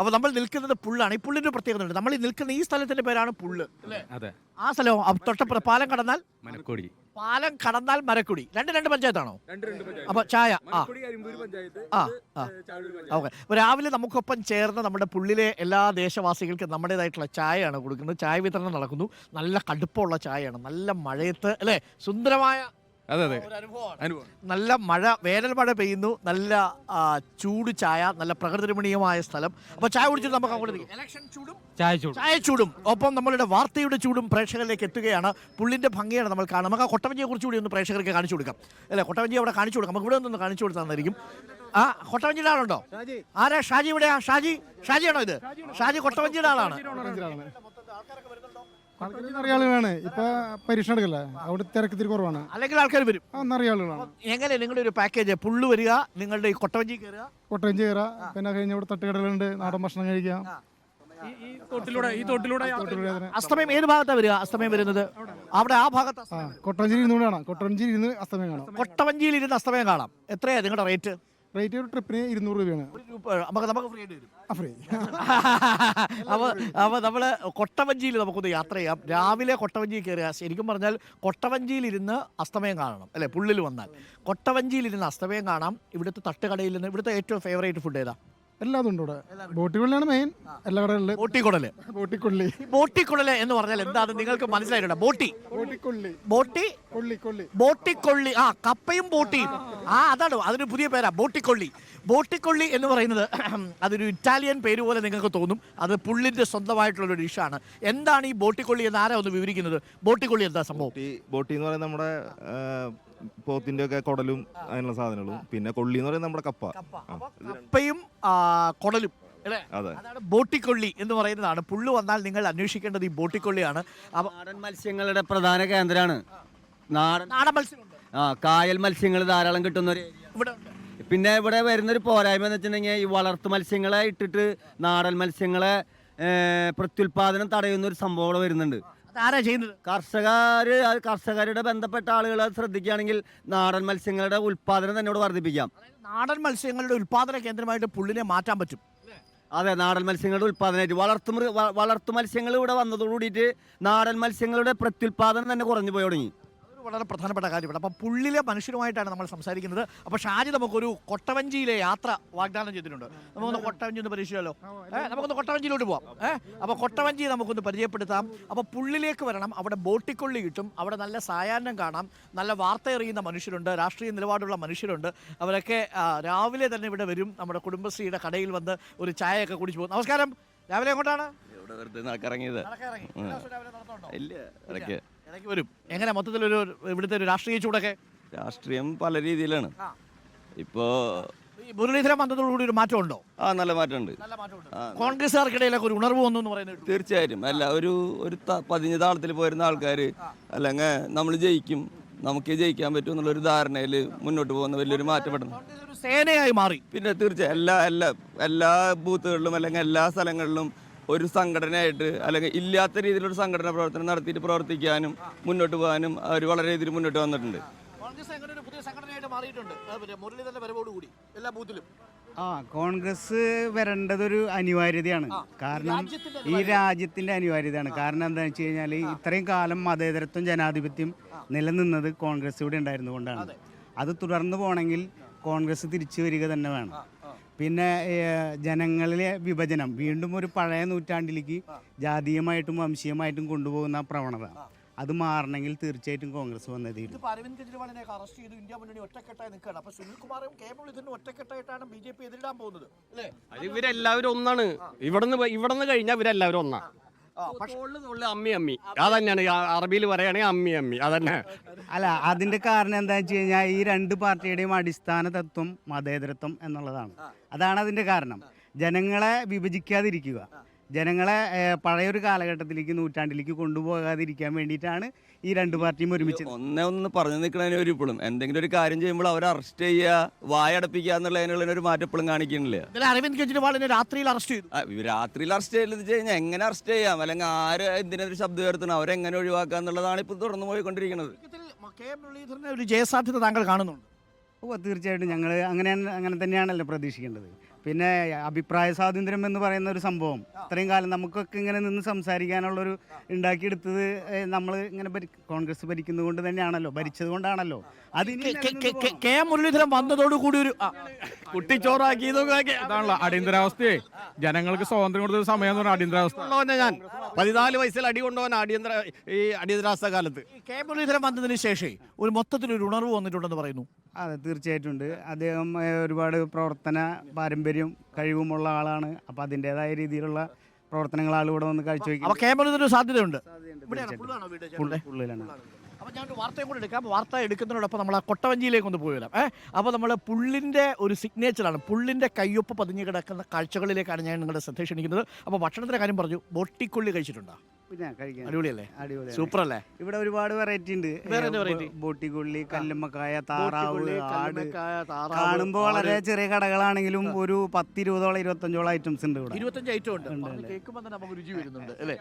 അപ്പോൾ നമ്മൾ നിൽക്കുന്നത് പുള്ളാണ്. ഈ പുള്ളിൻ്റെ പ്രത്യേകത ഉണ്ട്. നമ്മൾ ഈ നിൽക്കുന്ന ഈ സ്ഥലത്തിൻ്റെ പേരാണ് പുള്ള് അല്ലേ? അതെ. ആ സ്ഥലം തൊട്ടപ്പുറം പാലം കടന്നാൽ മനക്കോടി. പാലം കടന്നാൽ മരക്കുടി. രണ്ട് പഞ്ചായത്താണോ? അപ്പോൾ ചായ ഓക്കെ. അപ്പോൾ രാവിലെ നമുക്കൊപ്പം ചേർന്ന് നമ്മുടെ പുള്ളിലെ എല്ലാ ദേശവാസികൾക്കും നമ്മുടേതായിട്ടുള്ള ചായയാണ് കൊടുക്കുന്നത്. ചായ വിതരണം നടക്കുന്നു. നല്ല കടുപ്പമുള്ള ചായയാണ്. നല്ല മഴയത്ത് അല്ലേ, സുന്ദരമായ അതെ അതെ ഒരു അനുഭവമാണ്. നല്ല മഴ, വേനൽ മഴ പെയ്യുന്നു. നല്ല ചൂട് ചായ, നല്ല പ്രകൃതിരമണീയമായ സ്ഥലം. അപ്പോൾ ചായ കുടിച്ചിട്ട് നമുക്ക് അങ്ങോട്ട് ഇലക്ഷൻ ചൂടും ചായ ചൂടും ഒപ്പം നമ്മളുടെ വാർത്തയുടെ ചൂടും പ്രേക്ഷകരിലേക്ക് എത്തുകയാണ്. പുള്ളിൻ്റെ ഭംഗിയാണ് നമ്മൾ കാണുന്നത്. നമുക്ക് ആ കൊട്ടവഞ്ചിയെ കുറിച്ച് കൂടി ഒന്ന് പ്രേക്ഷകർക്ക് കാണിച്ചു കൊടുക്കാം അല്ലേ? കൊട്ടവഞ്ചി അവിടെ കാണിച്ചു കൊടുക്കാം. നമുക്ക് ഇവിടെ നിന്ന് കാണിച്ചു കൊടുത്തായിരിക്കും. ആ കൊട്ടവഞ്ചിയുടെ ആളുണ്ടോ? ആരാ? ഷാജി ഇവിടെയാ? ഷാജിയാണോ ഇത്? ഷാജി കൊട്ടവഞ്ചിയുടെ ആളാണ്. നിറയെ ആളുകളാണ് ഇപ്പൊ പരീക്ഷ എടുക്കല്ലേ, അവിടെ തിരക്ക് ഇത്തിരി കുറവാണ്. അല്ലെങ്കിൽ ആൾക്കാർ വരും. നിറയെ ആളുകളാണ്. എങ്ങനെ നിങ്ങളുടെ ഒരു പാക്കേജ്? പുള്ളു വരിക, നിങ്ങളുടെ ഈ കൊട്ടവഞ്ചി കയറുക, കൊട്ടവഞ്ചി കയറാം, പിന്നെ കഴിഞ്ഞ ഇവിടെ തട്ടുകടലുണ്ട്, നാടൻ ഭക്ഷണം കഴിക്കാം. അസ്തമയം ഏത് ഭാഗത്താണ് വരിക? അസ്തമയം വരുന്നത് അവിടെ ആ ഭാഗത്ത്. കൊട്ടവഞ്ചിയിൽ ഇരുന്ന് കാണാം. കൊട്ടവഞ്ചിയിൽ ഇരുന്ന് അസ്തമയം കാണാം. കൊട്ടവഞ്ചിയിൽ ഇരുന്ന് അസ്തമയം കാണാം. എത്രയാണ് നിങ്ങളുടെ റേറ്റ്? റേറ്റ് ഒരു ട്രിപ്പിന് 200 രൂപയാണ്. നമുക്ക് ഫ്രീ ആയിട്ട് വരും. ഫ്രീ. അപ്പോൾ നമ്മൾ കൊട്ടവഞ്ചിയിൽ നമുക്കൊന്ന് യാത്ര ചെയ്യാം. രാവിലെ കൊട്ടവഞ്ചി കയറുക. ശരിക്കും പറഞ്ഞാൽ കൊട്ടവഞ്ചിയിലിരുന്ന് അസ്തമയം കാണണം അല്ലേ? പുള്ളിൽ വന്നാൽ കൊട്ടവഞ്ചിയിലിരുന്ന് അസ്തമയം കാണാം. ഇവിടുത്തെ തട്ടുകടയിൽ നിന്ന് ഇവിടുത്തെ ഏറ്റവും ഫേവറേറ്റ് ഫുഡ് ഏതാ? എല്ലാതും ഉണ്ട് ഇവിടെ. ബോട്ടിക്കൊള്ളിയാണ് മെയിൻ. എല്ലാ കടകളിലും ബോട്ടിക്കൊള്ളല് എന്ന് പറഞ്ഞാൽ എന്താണെന്ന് നിങ്ങൾക്ക് മനസ്സിലായിട്ടുണ്ട്? ബോട്ടിക്കൊള്ളി. ആ, കപ്പയും ബോട്ടിയും. അതാണ് അതിന് പുതിയ പേരാ, ബോട്ടിക്കൊള്ളി എന്ന് പറയുന്നത്. അതൊരു ഇറ്റാലിയൻ പേര് പോലെ നിങ്ങൾക്ക് തോന്നും. അത് പുള്ളിന്റെ സ്വന്തമായിട്ടുള്ളൊരു ഡിഷാണ്. എന്താണ് ഈ ബോട്ടിക്കൊള്ളി എന്ന് ആരാ ഒന്ന് വിവരിക്കുന്നത്? ബോട്ടിക്കൊള്ളി എന്താ സംഭവം? ബോട്ടി എന്ന് പറയുന്നത് നമ്മുടെ പോത്തിന്റെ ഒക്കെ കുടലും അതിനുള്ള സാധനങ്ങളും, പിന്നെ കൊള്ളി എന്ന് പറയുന്നത് നമ്മുടെ കപ്പയും കുടലും അല്ലേ? അതാണ് ബോട്ടിക്കൊള്ളി എന്ന് പറയുന്നതാണ്. പുള്ളു വന്നാൽ നിങ്ങൾ അന്വേഷിക്കേണ്ടത് ഈ ബോട്ടിക്കൊള്ളിയാണ്. നാടൻ മത്സ്യങ്ങളുടെ പ്രധാന കേന്ദ്രമാണ്. നാടൻ മത്സ്യം, കായൽ മത്സ്യങ്ങൾ ധാരാളം കിട്ടുന്ന ഒരു ഇവിടെ. പിന്നെ ഇവിടെ വരുന്നൊരു പോരായ്മ എന്ന് വെച്ചിട്ടുണ്ടെങ്കിൽ ഈ വളർത്തു മത്സ്യങ്ങളെ ഇട്ടിട്ട് നാടൻ മത്സ്യങ്ങളെ പ്രത്യുൽപാദനം തടയുന്ന ഒരു സംഭവം വരുന്നുണ്ട്. ആരാ ചെയ്യുന്നത്? കർഷകരുടെ ബന്ധപ്പെട്ട ആളുകൾ ശ്രദ്ധിക്കുകയാണെങ്കിൽ നാടൻ മത്സ്യങ്ങളുടെ ഉൽപാദനം തന്നെ ഇവിടെ വർദ്ധിപ്പിക്കാം. നാടൻ മത്സ്യങ്ങളുടെ ഉൽപാദന കേന്ദ്രമായിട്ട് പുള്ളിനെ മാറ്റാൻ പറ്റും. അതെ, നാടൻ മത്സ്യങ്ങളുടെ ഉൽപാദനമായിട്ട് വളർത്തു മത്സ്യങ്ങൾ ഇവിടെ വന്നതോടുകൂടിയിട്ട് നാടൻ മത്സ്യങ്ങളുടെ പ്രത്യുൽപാദനം തന്നെ കുറഞ്ഞു പോയി തുടങ്ങി. വളരെ പ്രധാനപ്പെട്ട കാര്യമാണ്. അപ്പം പുള്ളിലെ മനുഷ്യരുമായിട്ടാണ് നമ്മൾ സംസാരിക്കുന്നത്. അപ്പോൾ ഷാജി നമുക്കൊരു കൊട്ടവഞ്ചിയിലെ യാത്ര വാഗ്ദാനം ചെയ്തിട്ടുണ്ട്. നമുക്കൊന്ന് കൊട്ടവഞ്ചി ഒന്ന് പരീക്ഷിച്ചാലോ? നമുക്കൊന്ന് കൊട്ടവഞ്ചിയിലോട്ട് പോവാം. അപ്പോൾ കൊട്ടവഞ്ചി നമുക്കൊന്ന് പരിചയപ്പെടുത്താം. അപ്പോൾ പുള്ളിലേക്ക് വരണം. അവിടെ ബോട്ടിക്കൊള്ളി കിട്ടും. അവിടെ നല്ല സായാഹ്നം കാണാം. നല്ല വാർത്ത എറിയുന്ന മനുഷ്യരുണ്ട്, രാഷ്ട്രീയ നിലപാടുള്ള മനുഷ്യരുണ്ട്. അവരൊക്കെ രാവിലെ തന്നെ ഇവിടെ വരും. നമ്മുടെ കുടുംബശ്രീയുടെ കടയിൽ വന്ന് ഒരു ചായയൊക്കെ കുടിച്ചു പോകും. നമസ്കാരം. രാവിലെ എങ്ങോട്ടാണ്? ഇടയ്ക്ക് വരും. എങ്ങനെ മൊത്തത്തിലൊരു ഇവിടുത്തെ ഒരു രാഷ്ട്രീയ ചൂടൊക്കെ? രാഷ്ട്രീയം പല രീതിയിലാണ്. ഇപ്പോ മുരളീധരൻ വന്നതോടുകൂടി ഒരു മാറ്റം ഉണ്ടോ? നല്ല മാറ്റമുണ്ട്. കോൺഗ്രസ്സുകാർക്കിടയിലൊക്കെ ഒരു ഉണർവ് വന്നു എന്ന് പറയുന്നത് തീർച്ചയായും. അല്ല, ഒരു പതിഞ്ഞ താളത്തിൽ പോയിരുന്ന ആൾക്കാർ അല്ലെങ്കിൽ നമ്മൾ ജയിക്കും, നമുക്ക് ജയിക്കാൻ പറ്റും എന്നുള്ളൊരു ധാരണയിൽ മുന്നോട്ട് പോകുന്ന വലിയൊരു മാറ്റപ്പെടുന്നു. സേനയായി മാറി. പിന്നെ തീർച്ചയായും എല്ലാ ബൂത്തുകളിലും അല്ലെങ്കിൽ എല്ലാ സ്ഥലങ്ങളിലും ഒരു സംഘടനയായിട്ട് അല്ലെങ്കിൽ ഇല്ലാത്ത രീതിയിലൊരു സംഘടന പ്രവർത്തനം നടത്തിയിട്ട് പ്രവർത്തിക്കാനും മുന്നോട്ട് പോകാനും അവർ വളരെ രീതിയിൽ മുന്നോട്ട് വന്നിട്ടുണ്ട്. കോൺഗ്രസ് വരേണ്ടതൊരു അനിവാര്യതയാണ്. കാരണം ഈ രാജ്യത്തിന്റെ അനിവാര്യതയാണ്. കാരണം എന്താണെന്ന് വെച്ച് കഴിഞ്ഞാൽ ഇത്രയും കാലം മതേതരത്വം ജനാധിപത്യം നിലനിന്നത് കോൺഗ്രസ് ഉണ്ടായിരുന്നു കൊണ്ടാണ്. അത് തുടർന്ന് പോകണമെങ്കിൽ കോൺഗ്രസ് തിരിച്ചു വരിക തന്നെ വേണം. പിന്നെ ജനങ്ങളിലെ വിഭജനം വീണ്ടും ഒരു പഴയ നൂറ്റാണ്ടിലേക്ക് ജാതീയമായിട്ടും വംശീയമായിട്ടും കൊണ്ടുപോകുന്ന പ്രവണത അത് മാറണമെങ്കിൽ തീർച്ചയായിട്ടും കോൺഗ്രസ് വന്നതേ. അരവിന്ദ് കെജ്രിവാളിനെ അറസ്റ്റ് ചെയ്തു. ഇന്ത്യ മുന്നണി ഒറ്റക്കെട്ടായി നിൽക്കുകയാണ്. അപ്പോൾ സുനിൽകുമാറും കെ മുരളീധരനും ഒറ്റക്കെട്ടായിട്ടാണ് ബി.ജെ.പി എതിരിടാൻ പോകുന്നത് അല്ലേ? ഇവരെല്ലാവരും ഒന്നാണ്. ഇവിടുന്ന് കഴിഞ്ഞാൽ ഇവരെല്ലാവരും ഒന്നാ. അമ്മി അമ്മി അതന്നെയാണ് അറബിയിൽ പറയുകയാണെങ്കിൽ അമ്മി അമ്മി അതന്നെ. അല്ല, അതിന്റെ കാരണം എന്താണെന്ന് വെച്ച് കഴിഞ്ഞാൽ ഈ രണ്ട് പാർട്ടിയുടെയും അടിസ്ഥാന തത്വം മതേതരത്വം എന്നുള്ളതാണ്. അതാണ് അതിന്റെ കാരണം. ജനങ്ങളെ വിഭജിക്കാതിരിക്കുക, ജനങ്ങളെ പഴയൊരു കാലഘട്ടത്തിലേക്ക് നൂറ്റാണ്ടിലേക്ക് കൊണ്ടുപോകാതിരിക്കാൻ വേണ്ടിയിട്ടാണ് ഈ രണ്ട് പാർട്ടിയും ഒരുമിച്ച്. ഒന്ന് പറഞ്ഞു നിൽക്കണതിന് ഒരു ഇപ്പോഴും എന്തെങ്കിലും ഒരു കാര്യം ചെയ്യുമ്പോൾ അവരെ അറസ്റ്റ് ചെയ്യുക, വായടപ്പിക്കുക എന്നുള്ളതിനുള്ള ഒരു മാറ്റം ഇപ്പോഴും കാണിക്കുന്നില്ല. അരവിന്ദ് കെജ്രിവാളിനെ രാത്രിയിൽ അറസ്റ്റ് ചെയ്തു. രാത്രിയിൽ അറസ്റ്റ് ചെയ്തത് കഴിഞ്ഞാൽ എങ്ങനെ അറസ്റ്റ് ചെയ്യാം, അല്ലെങ്കിൽ ആര് എന്തിനൊരു ശബ്ദം ഉയർത്തണം, അവരെങ്ങനെ ഒഴിവാക്കുക എന്നുള്ളതാണ് ഇപ്പോൾ തുടർന്ന് പോയിക്കൊണ്ടിരിക്കുന്നത്. കെ മുരളീധരനെ ഒരു ജയസാധ്യത താങ്കൾ കാണുന്നുണ്ട്? തീർച്ചയായിട്ടും ഞങ്ങൾ അങ്ങനെ തന്നെയാണല്ലോ പ്രതീക്ഷിക്കേണ്ടത്. പിന്നെ അഭിപ്രായ സ്വാതന്ത്ര്യം എന്ന് പറയുന്ന ഒരു സംഭവം ഇത്രയും കാലം നമുക്കൊക്കെ ഇങ്ങനെ നിന്ന് സംസാരിക്കാനുള്ളൊരു ഉണ്ടാക്കിയെടുത്തത് നമ്മൾ ഇങ്ങനെ കോൺഗ്രസ് ഭരിക്കുന്നത് കൊണ്ട് തന്നെയാണല്ലോ, ഭരിച്ചത് കൊണ്ടാണല്ലോ. അതിന് കെ മുരളീധരൻ വന്നതോടുകൂടി ഒരു കുട്ടിച്ചോറാക്കിയതൊക്കെ അതാണല്ലോ അടിയന്തരാവസ്ഥയെ ജനങ്ങൾക്ക് സ്വാതന്ത്ര്യം കൊടുത്ത സമയം എന്ന് പറഞ്ഞാൽ അടിയന്തരാവസ്ഥ. കൊണ്ടുപോകുന്ന ഞാൻ 14 വയസ്സിൽ അടി കൊണ്ടുപോകാൻ അടിയന്തരാവസ്ഥ കാലത്ത്. കെ മുരളീധരൻ വന്നതിന് ശേഷം ഒരു മൊത്തത്തിലൊരു ഉണർവ് വന്നിട്ടുണ്ടെന്ന് പറയുന്നു. അതെ, തീർച്ചയായിട്ടും ഉണ്ട്. അദ്ദേഹം ഒരുപാട് പ്രവർത്തന പാരമ്പര്യം കഴിവുമുള്ള ആളാണ്. അപ്പോൾ അതിൻ്റെതായ രീതിയിലുള്ള പ്രവർത്തനങ്ങൾ ആളിവിടെ വന്ന് കാഴ്ചവെക്കും. അപ്പൊ കെ മുരളീധരൻ ഒരു സാധ്യതയുണ്ട്. ഇവിടെയാണോ? പുള്ളാണോ വീട്? ഉള്ളിലാണ്. അപ്പോൾ ഞാൻ വാർത്തയും കൂടെ എടുക്കാം. വാർത്ത എടുക്കുന്നതിനോടൊപ്പം നമ്മൾ ആ കൊട്ടവഞ്ചിയിലേക്ക് ഒന്ന് പോയി വരാം. അപ്പോൾ നമ്മൾ പുള്ളിൻ്റെ ഒരു സിഗ്നേച്ചറാണ്, പുള്ളിൻ്റെ കയ്യൊപ്പ് പതിഞ്ഞ് കിടക്കുന്ന കാഴ്ചകളിലേക്കാണ് ഞാൻ നിങ്ങളുടെ ശ്രദ്ധ ക്ഷണിക്കുന്നത്. അപ്പോൾ ഭക്ഷണത്തിൻ്റെ കാര്യം പറഞ്ഞു, ബോട്ടിക്കൊള്ളി കഴിച്ചിട്ടുണ്ടോ? പിന്നെ കഴിക്കാൻ അടിപൊളിയല്ലേ? അടിപൊളി, സൂപ്പർ അല്ലേ? ഇവിടെ ഒരുപാട് വെറൈറ്റി ഉണ്ട്. ബോട്ടിക്കൊള്ളി, കല്ലുമ്മക്കായ, താറാവ്, ആട്. കാണുമ്പോൾ വളരെ ചെറിയ കടകളാണെങ്കിലും ഒരു 10, 20, 25 ഐറ്റംസ് ഉണ്ട് ഇവിടെ. 25 ഐറ്റം ഉണ്ട്. കേൾക്കുമ്പോൾ തന്നെ നമുക്ക് രുചി വരുന്നുണ്ട് അല്ലേ?